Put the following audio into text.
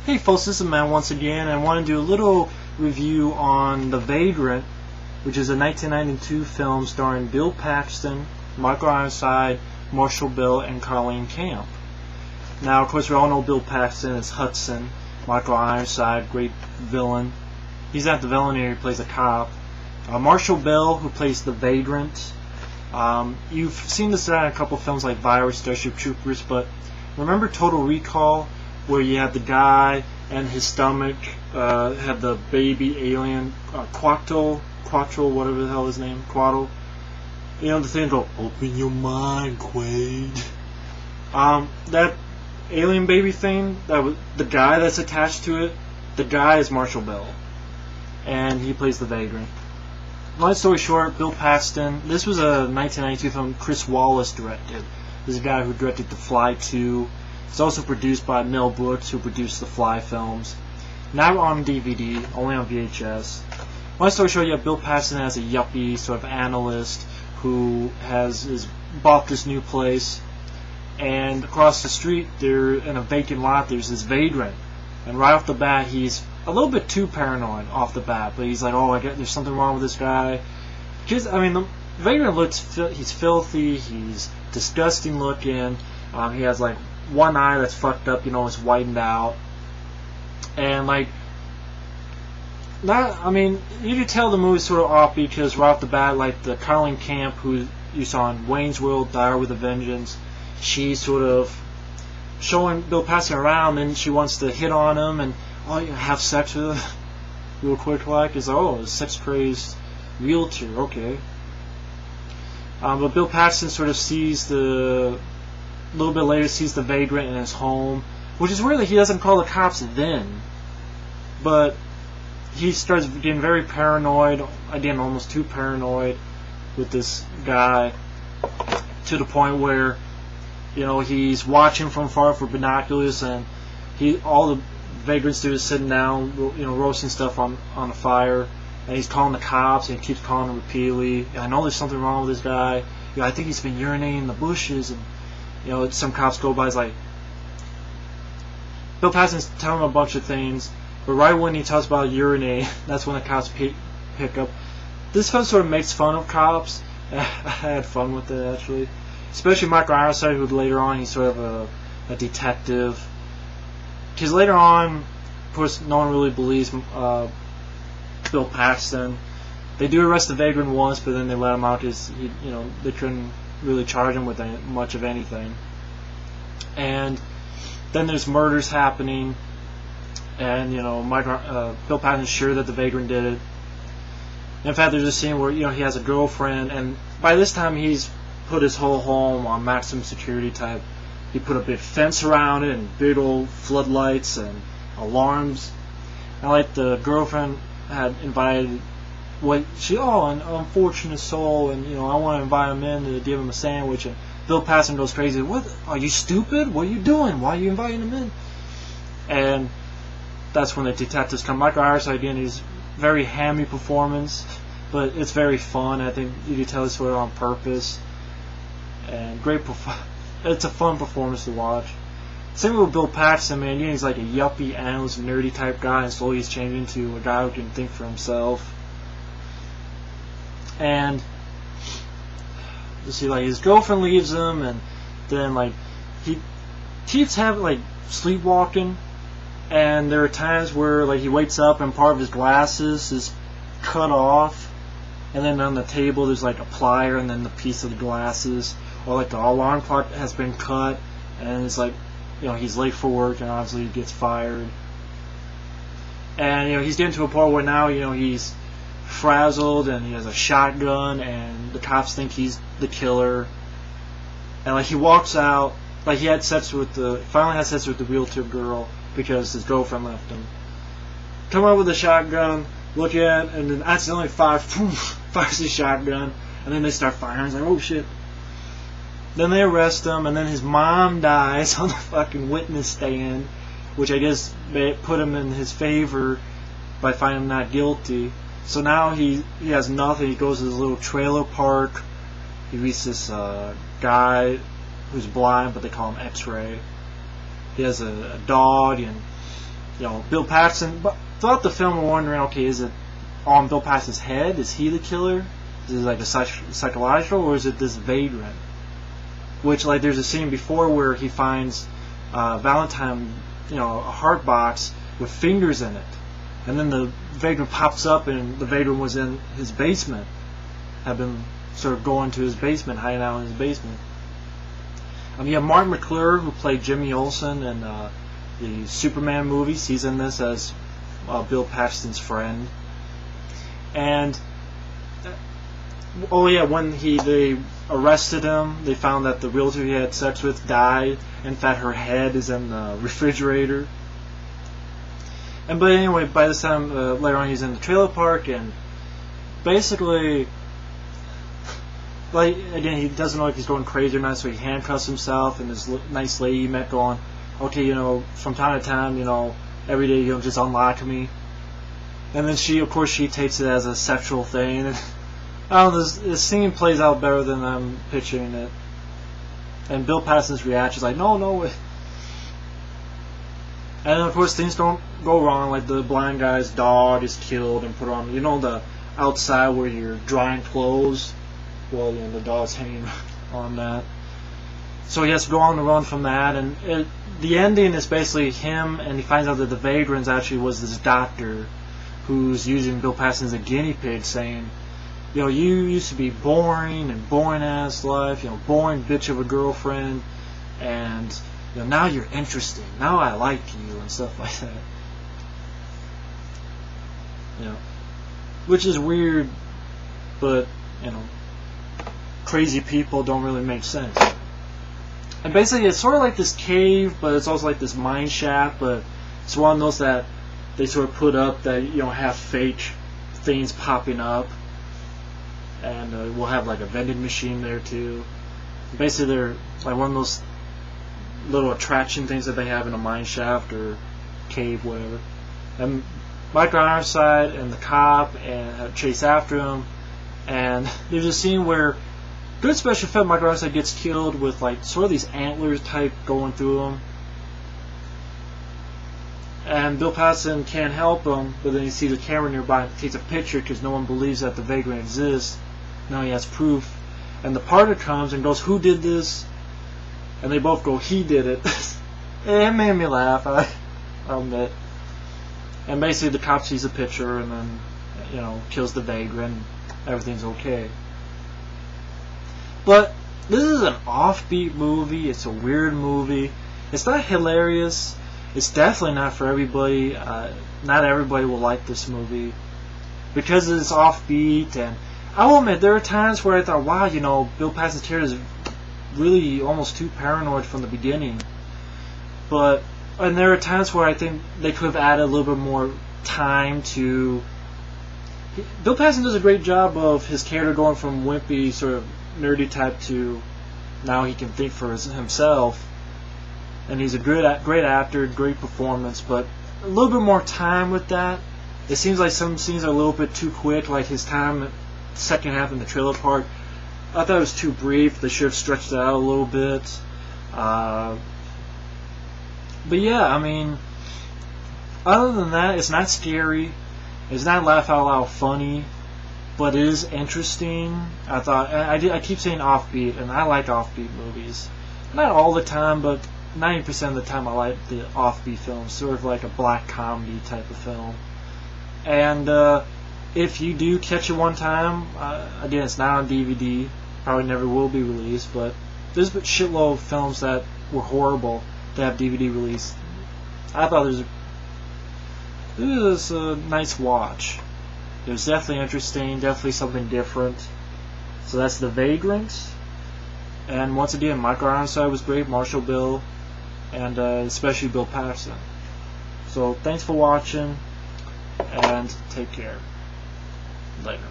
Hey folks, this is Matt once again, and I want to do a little review on The Vagrant, which is a 1992 film starring Bill Paxton, Michael Ironside, Marshall Bell, and Colleen Camp. Now, of course, we all know Bill Paxton as Hudson, Michael Ironside, great villain. He's not the villain here, he plays a cop. Marshall Bell, who plays the Vagrant. You've seen this in a couple films like Virus, Starship Troopers, but remember Total Recall, where you had the guy and his stomach had the baby alien, Quattro, whatever the hell his name, Quattro. You know, the thing go, open your mind, Quaid. That alien baby thing, that was the guy that's attached to it. The guy is Marshall Bell, and he plays the Vagrant. Long story short, Bill Paxton. This was a 1992 film Chris Wallace directed. This is a guy who directed The Fly 2. It's also produced by Mel Brooks, who produced the Fly films. Not on DVD, only on VHS. Long story short, you have Bill Paxton as a yuppie sort of analyst who has bought this new place, and across the street, there in a vacant lot, there's this Vagrant, and right off the bat, he's a little bit too paranoid off the bat, but he's like, oh, there's something wrong with this guy. Just, I mean, the Vagrant he's filthy, he's disgusting looking, he has like one eye that's fucked up, you know, it's whitened out, and like, not, I mean, you could tell the movie's sort of off because right off the bat, like the Colleen Camp, who you saw in Wayne's World, Die with a Vengeance, she's sort of showing Bill Paxton around, and she wants to hit on him and have sex with him real quick, like, is a sex crazed realtor, okay. But Bill Paxton sort of sees a little bit later, sees the Vagrant in his home, which is weird that he doesn't call the cops then, but he starts getting very paranoid, again almost too paranoid with this guy, to the point where, you know, he's watching from far for binoculars, and all the Vagrants do is sitting down, you know, roasting stuff on a fire, and he's calling the cops, and he keeps calling them repeatedly. I know there's something wrong with this guy. You know, I think he's been urinating in the bushes, and you know, some cops go by, he's like, Bill Paxton's telling him a bunch of things, but right when he talks about urinating, that's when the cops pick up. This film sort of makes fun of cops. I had fun with it, actually. Especially Michael Ironside, who later on, he's sort of a detective. Because later on, of course, no one really believes Bill Paxton. They do arrest the Vagrant once, but then they let him out because, you know, they couldn't really charge him with much of anything. And then there's murders happening, and you know, Bill Paxton's sure that the Vagrant did it. And in fact, there's a scene where, you know, he has a girlfriend, and by this time he's put his whole home on maximum security type. He put a big fence around it and big old floodlights and alarms. And like the girlfriend had invited an unfortunate soul, and you know, I want to invite him in to give him a sandwich, and Bill Paxton goes crazy. What? Are you stupid? What are you doing? Why are you inviting him in? And that's when the detectives come. Michael Ironside, again, he's very hammy performance, but it's very fun. I think you can tell it's sort of on purpose, and it's a fun performance to watch. Same with Bill Paxton, man. He's like a yuppie, analyst, nerdy type guy, and slowly he's changing into a guy who can think for himself. And you see, like, his girlfriend leaves him, and then like he keeps having like sleepwalking, and there are times where like he wakes up and part of his glasses is cut off, and then on the table there's like a plier, and then the piece of the glasses, or like the alarm clock has been cut, and it's like, you know, he's late for work, and obviously he gets fired. And you know, he's getting to a point where now, you know, he's frazzled, and he has a shotgun, and the cops think he's the killer. And like he walks out, like he finally had sex with the realtor girl because his girlfriend left him. Come out with a shotgun, look at it, and then accidentally fires his shotgun, and then they start firing. It's like, oh shit. Then they arrest him, and then his mom dies on the fucking witness stand, which I guess they put him in his favor by finding him not guilty. So now he has nothing. He goes to this little trailer park. He meets this guy who's blind, but they call him X-Ray. He has a dog, and Bill Paxton. But throughout the film, we're wondering, okay, is it on Bill Paxton's head? Is he the killer? Is it like a psychological, or is it this vagrant? Which, like, there's a scene before where he finds Valentine, a heart box with fingers in it, and then the vagrant pops up, and the vagrant was in his basement, had been sort of going to his basement, hiding out in his basement. You have Martin McClure, who played Jimmy Olsen in the Superman movies. He's in this as Bill Paxton's friend. And when they arrested him, they found that the realtor he had sex with died. In fact, her head is in the refrigerator. But anyway, by this time, later on, he's in the trailer park, and basically, like, again, he doesn't know if he's going crazy or not, so he handcuffs himself, and this nice lady he met going, okay, from time to time, every day you'll just unlock me. And then she takes it as a sexual thing. And I don't know, this scene plays out better than I'm picturing it. And Bill Paxton's reaction is like, no way. And of course, things don't go wrong. Like, the blind guy's dog is killed and put on, the outside where you're drying clothes. Well, the dog's hanging on that. So he has to go on the run from that. And the ending is basically him, and he finds out that the vagrant actually was this doctor who's using Bill Paxton as a guinea pig, saying, you used to be boring ass life, boring bitch of a girlfriend, and now you're interesting. Now I like you, and stuff like that. Which is weird, but crazy people don't really make sense. And basically, it's sort of like this cave, but it's also like this mine shaft. But it's one of those that they sort of put up that have fake things popping up, and we'll have like a vending machine there too. Basically, they're like one of those little attraction things that they have in a mine shaft or cave, whatever. And Michael Ironside and the cop and chase after him, and there's a scene where good special effect Michael Ironside gets killed with like sort of these antlers type going through him, and Bill Paxton can't help him, but then he sees a camera nearby and takes a picture because no one believes that the vagrant exists. Now he has proof, and the partner comes and goes, "Who did this?" And they both go, "He did it." It made me laugh, I'll admit. And basically the cop sees a picture and then, kills the vagrant. Everything's okay. But this is an offbeat movie. It's a weird movie. It's not hilarious. It's definitely not for everybody. Not everybody will like this movie because it's offbeat. And I will admit, there are times where I thought, wow, Bill Paxton's character is really almost too paranoid from the beginning. And there are times where I think they could have added a little bit more time to. Bill Paxton does a great job of his character going from wimpy, sort of nerdy type to now he can think for himself, and he's a great actor, great performance, but a little bit more time with that. It seems like some scenes are a little bit too quick, like his time second half in the trailer park. I thought it was too brief. They should have stretched it out a little bit. But yeah, other than that, it's not scary. It's not laugh out loud funny, but it is interesting. I thought I keep saying offbeat, and I like offbeat movies. Not all the time, but 90% of the time I like the offbeat films, sort of like a black comedy type of film. And if you do catch it one time, again, it's not on DVD. Probably never will be released, but there's a shitload of films that were horrible to have DVD release. I thought it was a nice watch. It was definitely interesting, definitely something different. So that's The Vagrant. And once again, Michael Ironside was great, Marshall Bill, and especially Bill Paxton. So thanks for watching, and take care. Later.